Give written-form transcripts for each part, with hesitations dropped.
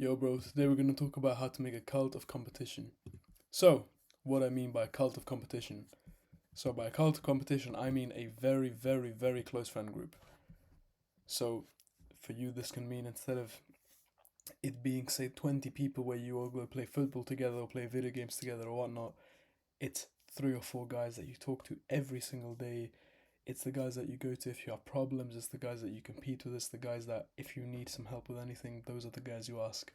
Yo, bro, today we're going to talk about how to make a cult of competition. So, what I mean by cult of competition. So, by cult of competition, I mean a very, very, very close friend group. So, for you, this can mean instead of it being, say, 20 people where you all go play football together or play video games together or whatnot, it's three or four guys that you talk to every single day. It's the guys that you go to if you have problems, it's the guys that you compete with, it's the guys that if you need some help with anything, those are the guys you ask.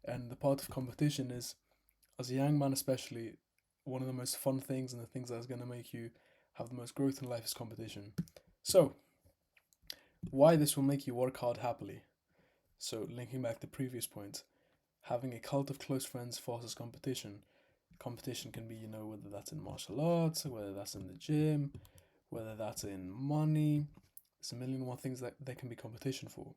And the part of competition is, as a young man especially, one of the most fun things and the things that's going to make you have the most growth in life is competition. So, why this will make you work hard happily? So, linking back to the previous point, having a cult of close friends fosters competition. Competition can be, whether that's in martial arts, whether that's in the gym, whether that's in money. There's a million and one things that there can be competition for.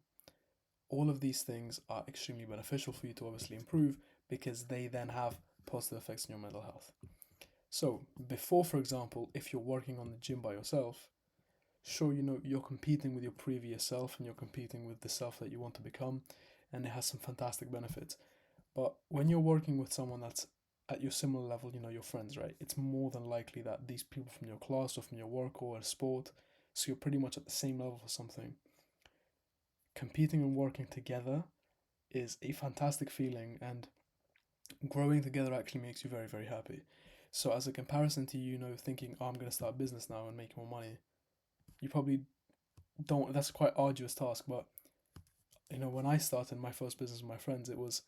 All of these things are extremely beneficial for you to obviously improve because they then have positive effects on your mental health. So, before, for example, if you're working on the gym by yourself, sure, you're competing with your previous self and you're competing with the self that you want to become, and it has some fantastic benefits. But when you're working with someone that's at your similar level, your friends, right? It's more than likely that these people from your class or from your work or a sport, so you're pretty much at the same level for something. Competing and working together is a fantastic feeling, and growing together actually makes you very, very happy. So, as a comparison to thinking, oh, I'm going to start a business now and make more money, you probably don't. That's a quite arduous task, but when I started my first business with my friends, it was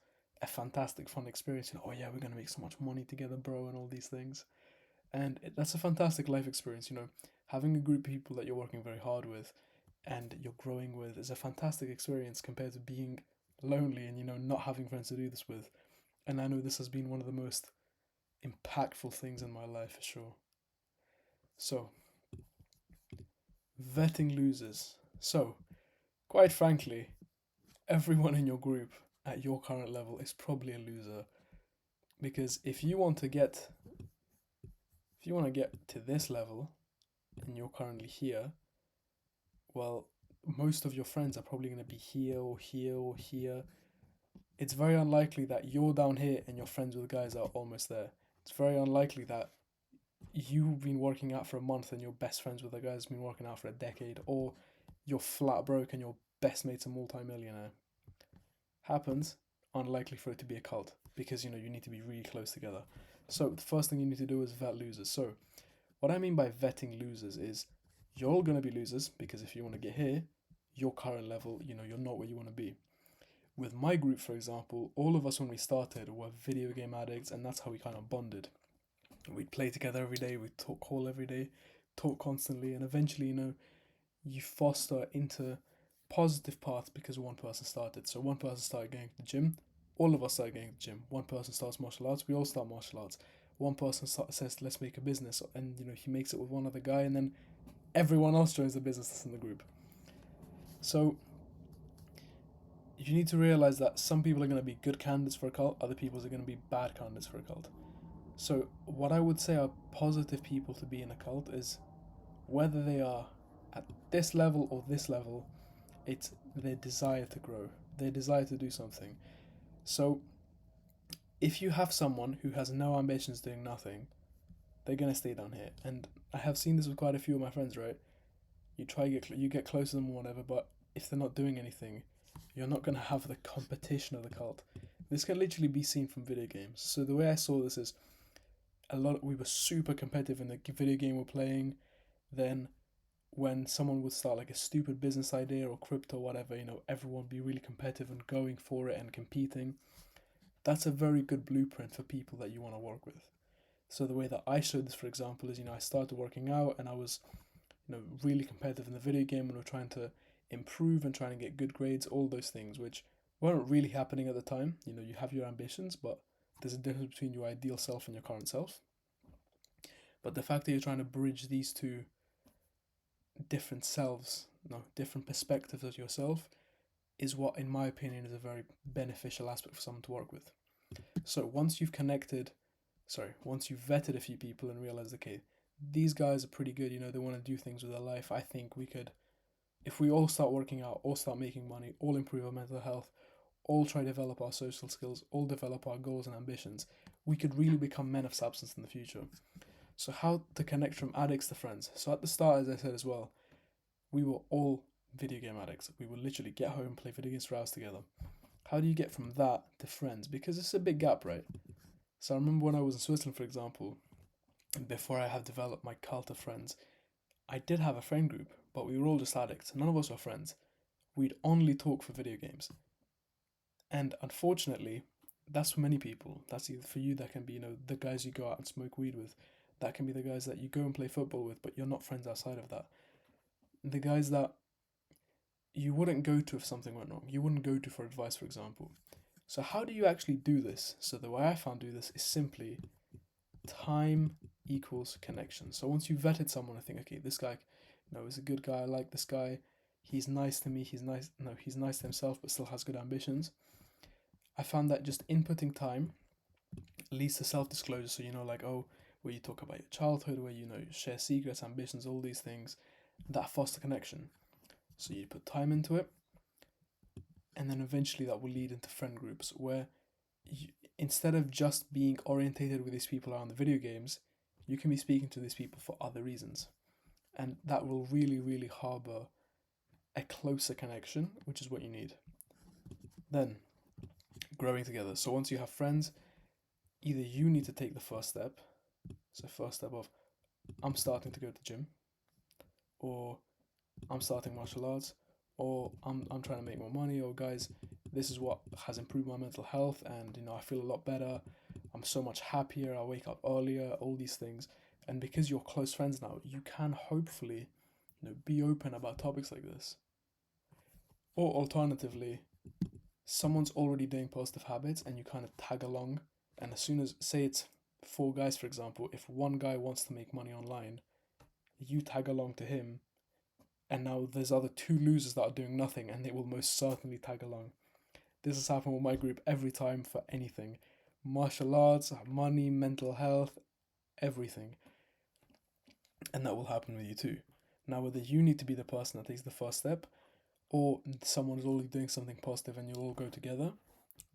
a fantastic, fun experience. Oh, yeah, we're going to make so much money together, bro, and all these things. And that's a fantastic life experience. Having a group of people that you're working very hard with and you're growing with is a fantastic experience compared to being lonely and, not having friends to do this with. And I know this has been one of the most impactful things in my life for sure. So, vetting losers. So, quite frankly, everyone in your group at your current level is probably a loser because if you want to get to this level and you're currently here, well, most of your friends are probably going to be here or here or here. It's very unlikely that you're down here and you're friends with guys that are almost there. It's very unlikely that you've been working out for a month and you're best friends with a guy who's been working out for a decade, or you're flat broke and your best mate's a multi-millionaire. Happens, unlikely for it to be a cult because you need to be really close together. So the first thing you need to do is vet losers. So what I mean by vetting losers is you're all gonna be losers because if you want to get here, your current level, you're not where you want to be. With my group, for example, all of us when we started were video game addicts, and that's how we kind of bonded. We'd play together every day, we'd talk call every day, talk constantly, and eventually, you foster into positive paths because one person started. So one person started going to the gym, all of us started going to the gym. One person starts martial arts, we all start martial arts. One person says, let's make a business, and he makes it with one other guy, and then everyone else joins the business that's in the group. So you need to realize that some people are going to be good candidates for a cult, other people are going to be bad candidates for a cult. So, what I would say are positive people to be in a cult is whether they are at this level or this level, it's their desire to grow, their desire to do something. So, if you have someone who has no ambitions doing nothing, they're gonna stay down here. And I have seen this with quite a few of my friends, right? You get close to them or whatever, but if they're not doing anything, you're not gonna have the competition of the cult. This can literally be seen from video games. So the way I saw this is we were super competitive in the video game we're playing. Then when someone would start like a stupid business idea or crypto or whatever, everyone would be really competitive and going for it and competing. That's a very good blueprint for people that you want to work with. So the way that I showed this, for example, is I started working out and I was really competitive in the video game and we're trying to improve and trying to get good grades, all those things which weren't really happening at the time. You have your ambitions, but there's a difference between your ideal self and your current self. But the fact that you're trying to bridge these two different selves, no, different perspectives of yourself, is what, in my opinion, is a very beneficial aspect for someone to work with. So once you've vetted a few people and realized, okay, these guys are pretty good, they want to do things with their life, I think we could, if we all start working out, all start making money, all improve our mental health, all try to develop our social skills, all develop our goals and ambitions, we could really become men of substance in the future. So how to connect from addicts to friends. So at the start, as I said as well, we were all video game addicts. We would literally get home, play video games for hours together. How do you get from that to friends? Because it's a big gap, right? So I remember when I was in Switzerland, for example, before I had developed my cult of friends, I did have a friend group, but we were all just addicts. None of us were friends. We'd only talk for video games. And unfortunately, that's for many people. That's either for you, that can be, the guys you go out and smoke weed with. That can be the guys that you go and play football with, but you're not friends outside of that. The guys that you wouldn't go to if something went wrong. You wouldn't go to for advice, for example. So how do you actually do this? So the way I found do this is simply time equals connection. So once you've vetted someone, I think, okay, this guy, is a good guy. I like this guy. He's nice to me. He's nice. No, he's nice to himself, but still has good ambitions. I found that just inputting time leads to self-disclosure. So where you talk about your childhood, where share secrets, ambitions, all these things, that foster connection. So you put time into it, and then eventually that will lead into friend groups where instead of just being orientated with these people around the video games, you can be speaking to these people for other reasons. And that will really, really harbor a closer connection, which is what you need. Then, growing together. So once you have friends, either you need to take the first step. So first step of, I'm starting to go to the gym, or I'm starting martial arts, or I'm trying to make more money, or guys, this is what has improved my mental health, and I feel a lot better. I'm so much happier. I wake up earlier. All these things, and because you're close friends now, you can hopefully, be open about topics like this. Or alternatively, someone's already doing positive habits, and you kind of tag along. And as soon as, say it's 4 guys, for example, if one guy wants to make money online, you tag along to him, and now there's other 2 losers that are doing nothing, and they will most certainly tag along. This has happened with my group every time for anything. Martial arts, money, mental health, everything. And that will happen with you too. Now, whether you need to be the person that takes the first step, or someone is already doing something positive and you'll all go together,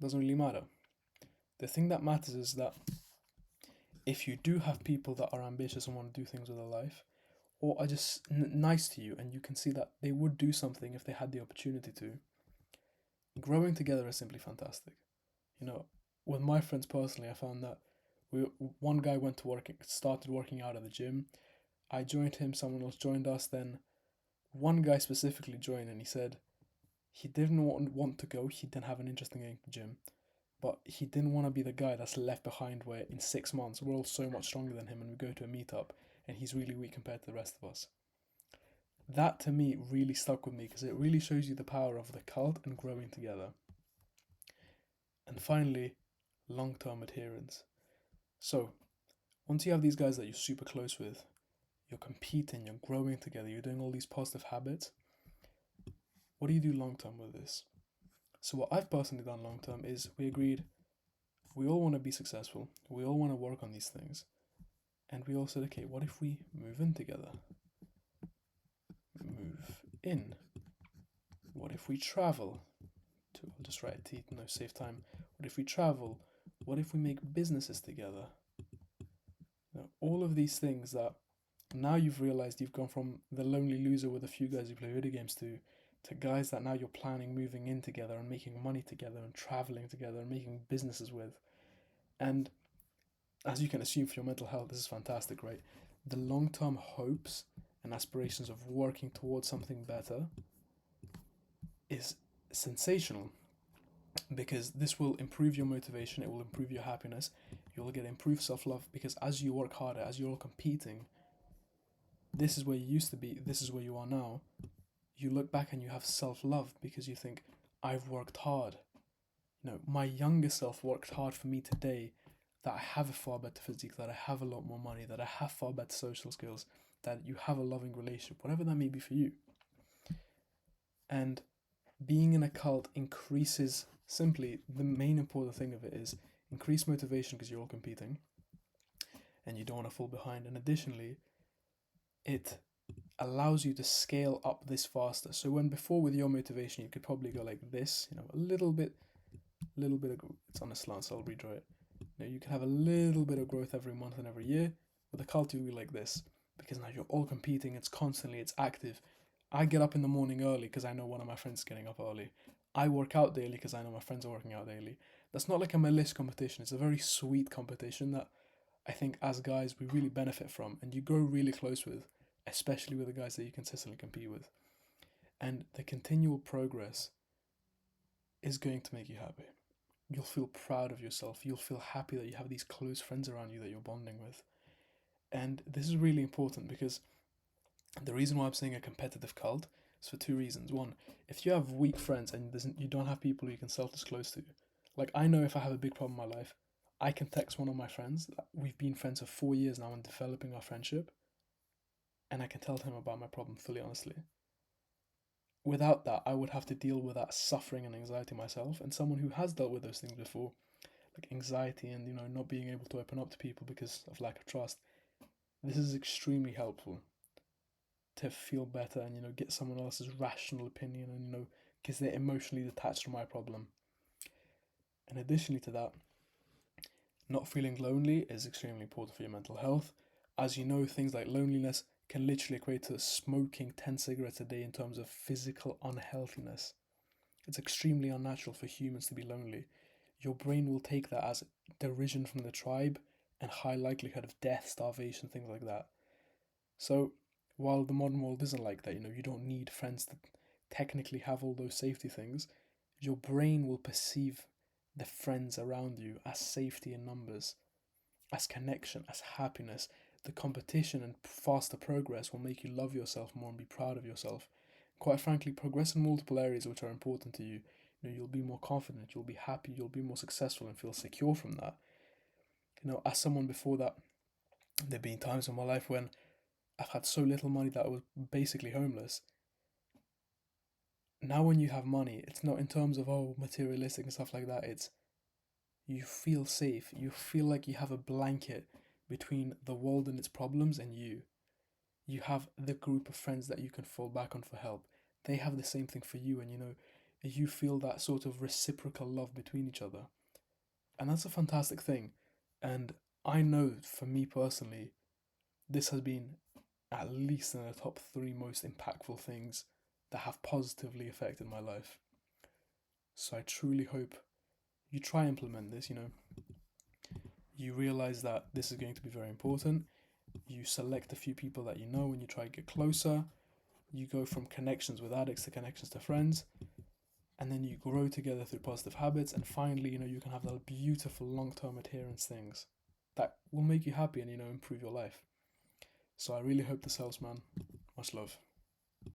doesn't really matter. The thing that matters is that if you do have people that are ambitious and want to do things with their life, or are just nice to you, and you can see that they would do something if they had the opportunity to, growing together is simply fantastic. With my friends personally, I found that one guy went to work, started working out at the gym. I joined him, someone else joined us, then one guy specifically joined, and he said he didn't want to go, he didn't have an interest in going to the gym, but he didn't want to be the guy that's left behind where in 6 months we're all so much stronger than him and we go to a meetup and he's really weak compared to the rest of us. That to me really stuck with me because it really shows you the power of the cult and growing together. And finally, long-term adherence. So, once you have these guys that you're super close with, you're competing, you're growing together, you're doing all these positive habits, what do you do long-term with this? So what I've personally done long-term is we agreed we all want to be successful, we all want to work on these things, and we all said, okay, what if we move in together? Move in. What if we travel? I'll just write T, save time. What if we travel? What if we make businesses together? All of these things that now you've realized you've gone from the lonely loser with a few guys you play video games to guys that now you're planning moving in together and making money together and traveling together and making businesses with. And as you can assume for your mental health, this is fantastic, right? The long-term hopes and aspirations of working towards something better is sensational, because this will improve your motivation, it will improve your happiness, you'll get improved self-love, because as you work harder, as you're all competing, this is where you used to be, this is where you are now, you look back and you have self-love because you think, I've worked hard. My younger self worked hard for me today, that I have a far better physique, that I have a lot more money, that I have far better social skills, that you have a loving relationship, whatever that may be for you. And being in a cult increases, simply, the main important thing of it is increased motivation because you're all competing and you don't want to fall behind. And additionally, it allows you to scale up this faster. So when before with your motivation, you could probably go like this, a little bit little bit of, it's on a slant, so I'll redraw it. You can have a little bit of growth every month and every year. With a cult, you'll be like this, because now you're all competing. It's constantly, it's active. I get up in the morning early because I know one of my friends is getting up early. I work out daily because I know my friends are working out daily. That's not like a militia competition. It's a very sweet competition that I think as guys we really benefit from, and you grow really close with, especially with the guys that you consistently compete with. And the continual progress is going to make you happy. You'll feel proud of yourself. You'll feel happy that you have these close friends around you that you're bonding with. And this is really important because the reason why I'm saying a competitive cult is for two reasons. One, if you have weak friends and you don't have people you can self-disclose to, like I know if I have a big problem in my life, I can text one of my friends. We've been friends for 4 years now and developing our friendship, and I can tell him about my problem fully honestly. Without that, I would have to deal with that suffering and anxiety myself. And someone who has dealt with those things before, like anxiety and not being able to open up to people because of lack of trust, this is extremely helpful to feel better and get someone else's rational opinion and because they're emotionally detached from my problem. And additionally to that, not feeling lonely is extremely important for your mental health. As you know, things like loneliness can literally equate to smoking 10 cigarettes a day in terms of physical unhealthiness. It's extremely unnatural for humans to be lonely. Your brain will take that as derision from the tribe and high likelihood of death, starvation, things like that. So, while the modern world isn't like that, you don't need friends to technically have all those safety things, your brain will perceive the friends around you as safety in numbers, as connection, as happiness. The competition and faster progress will make you love yourself more and be proud of yourself. Quite frankly, progress in multiple areas which are important to you. You'll be more confident, you'll be happy, you'll be more successful and feel secure from that. As someone before that, there have been times in my life when I've had so little money that I was basically homeless. Now when you have money, it's not in terms of materialistic and stuff like that. It's you feel safe. You feel like you have a blanket between the world and its problems and you. You have the group of friends that you can fall back on for help. They have the same thing for you, and you feel that sort of reciprocal love between each other. And that's a fantastic thing. And I know for me personally, this has been at least in the top three most impactful things that have positively affected my life. So I truly hope you try implement this, you realize that this is going to be very important. You select a few people that you know and you try to get closer. You go from connections with addicts to connections to friends. And then you grow together through positive habits. And finally, you can have that beautiful long-term adherence things that will make you happy and, improve your life. So I really hope this helps, man. Much love.